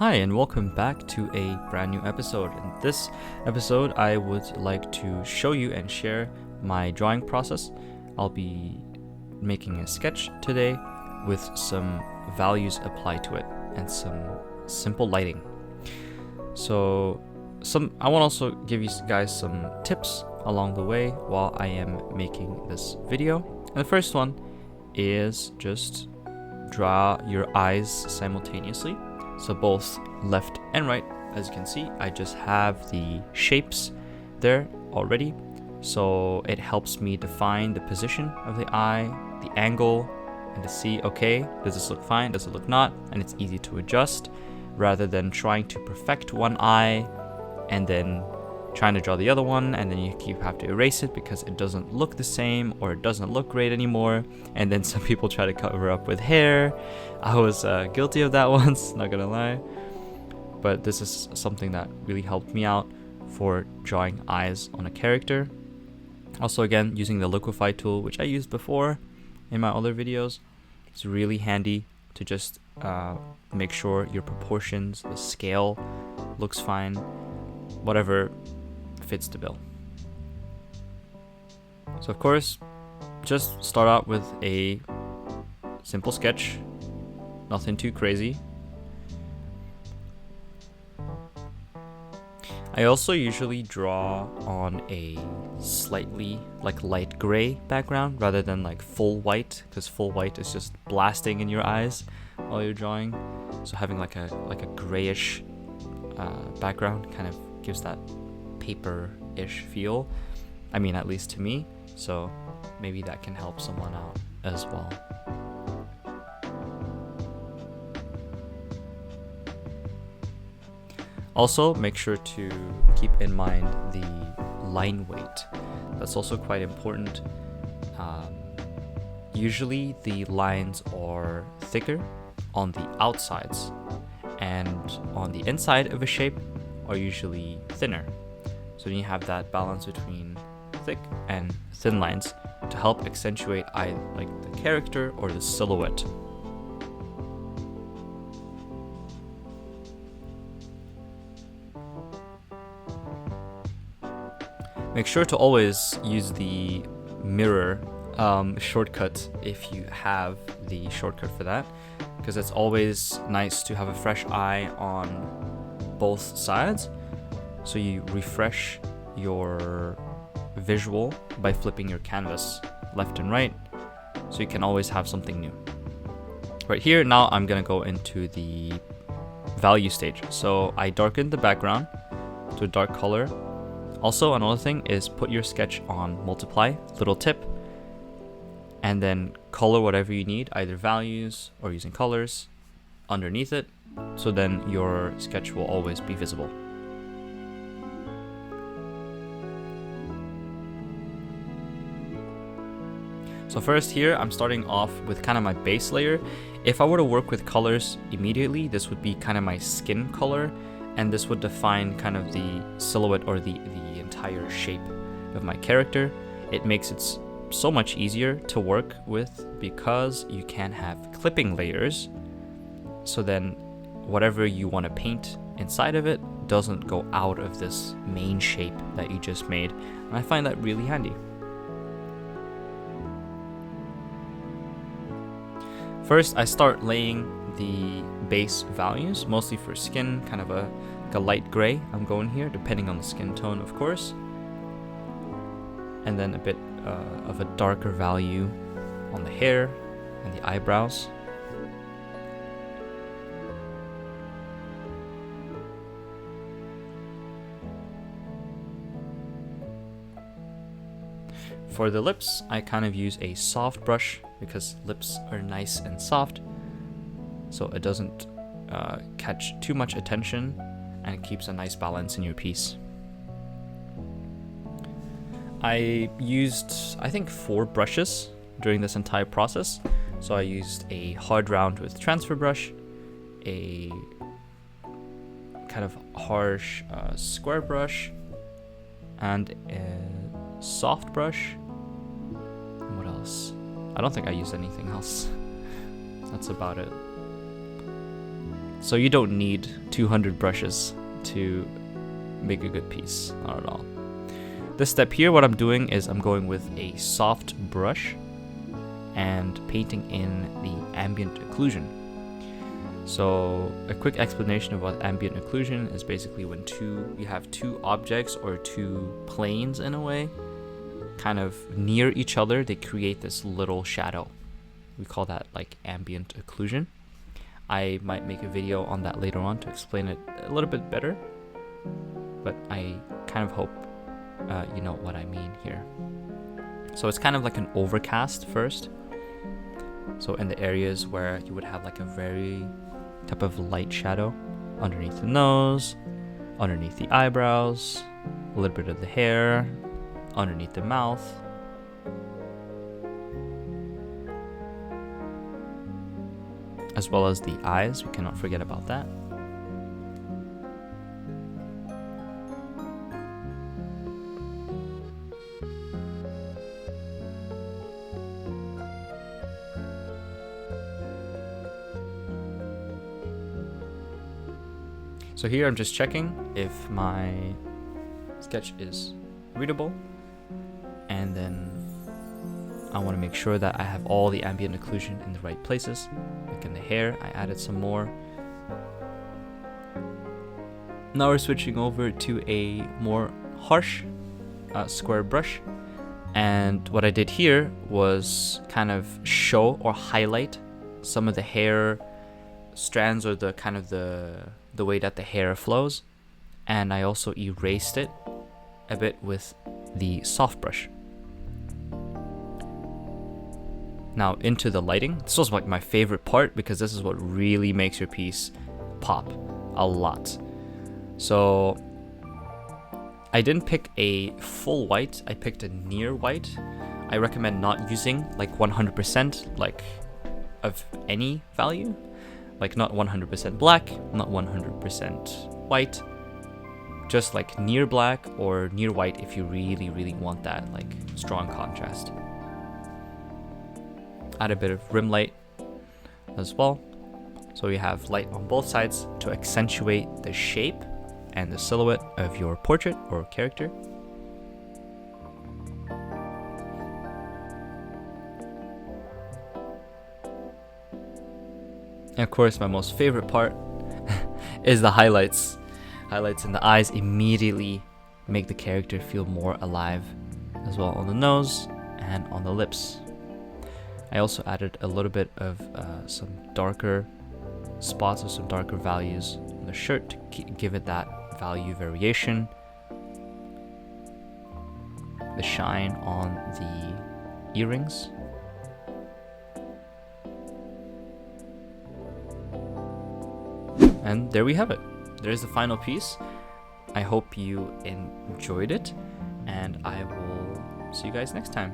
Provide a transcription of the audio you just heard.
Hi, and welcome back to a brand new episode. In this episode, I would like to show you and share my drawing process. I'll be making a sketch today with some values applied to it and some simple lighting. So I want to also give you guys some tips along the way while I am making this video. And the first one is just draw your eyes simultaneously. So both left and right. As you can see, I just have the shapes there already. So it helps me define the position of the eye, the angle, and to see, okay, does this look fine, does it look not? And it's easy to adjust rather than trying to perfect one eye and then trying to draw the other one, and then you have to erase it because it doesn't look the same or it doesn't look great anymore. And then some people try to cover up with hair. I was guilty of that once, not gonna lie. But this is something that really helped me out for drawing eyes on a character. Also, again, using the liquify tool, which I used before in my other videos. It's really handy to just make sure your proportions, the scale looks fine, whatever fits the bill. So of course, just start out with a simple sketch, nothing too crazy. I also usually draw on a slightly light gray background rather than full white, because full white is just blasting in your eyes while you're drawing. So having like a grayish background kind of gives that paper-ish feel. I mean, at least to me. So maybe that can help someone out as well. Also, make sure to keep in mind the line weight. That's also quite important. Usually the lines are thicker on the outsides, and on the inside of a shape are usually thinner. So then you have that balance between thick and thin lines to help accentuate the character or the silhouette. Make sure to always use the mirror shortcut if you have the shortcut for that, because it's always nice to have a fresh eye on both sides. So you refresh your visual by flipping your canvas left and right, so you can always have something new. Right here, now I'm gonna go into the value stage. So I darkened the background to a dark color. Also, another thing is put your sketch on multiply, little tip, and then color whatever you need, either values or using colors underneath it, so then your sketch will always be visible. So first here, I'm starting off with kind of my base layer. If I were to work with colors immediately, this would be kind of my skin color, and this would define kind of the silhouette or the entire shape of my character. It makes it so much easier to work with because you can have clipping layers, so then whatever you want to paint inside of it doesn't go out of this main shape that you just made, and I find that really handy. First, I start laying the base values, mostly for skin, kind of a light gray I'm going here, depending on the skin tone, of course. And then a bit of a darker value on the hair and the eyebrows. For the lips, I kind of use a soft brush because lips are nice and soft, so it doesn't catch too much attention and it keeps a nice balance in your piece. I used, I think, 4 brushes during this entire process. So I used a hard round with transfer brush, a kind of harsh square brush, and a soft brush. And what else? I don't think I used anything else. That's about it. So you don't need 200 brushes to make a good piece, not at all. This step here, what I'm doing is I'm going with a soft brush and painting in the ambient occlusion. So a quick explanation of what ambient occlusion is: basically when you have two objects or two planes in a way kind of near each other, they create this little shadow. We call that like ambient occlusion. I might make a video on that later on to explain it a little bit better, but I kind of hope you know what I mean here. So it's kind of like an overcast first. So in the areas where you would have like a very type of light shadow underneath the nose, underneath the eyebrows, a little bit of the hair, underneath the mouth. As well as the eyes, we cannot forget about that. So here I'm just checking if my sketch is readable, and then I want to make sure that I have all the ambient occlusion in the right places. Like in the hair, I added some more. Now we're switching over to a more harsh square brush, and what I did here was kind of show or highlight some of the hair strands, or the kind of the way that the hair flows, and I also erased it a bit with the soft brush. Now into the lighting. This was like my favorite part because this is what really makes your piece pop a lot. So I didn't pick a full white, I picked a near white. I recommend not using like 100% like of any value. Like not 100% black, not 100% white, just like near black or near white if you really, really want that like strong contrast. Add a bit of rim light as well. So you have light on both sides to accentuate the shape and the silhouette of your portrait or character. And of course, my most favorite part is the highlights. Highlights in the eyes immediately make the character feel more alive, as well on the nose and on the lips. I also added a little bit of some darker spots or some darker values on the shirt to give it that value variation. The shine on the earrings. And there we have it. There's the final piece. I hope you enjoyed it, and I will see you guys next time.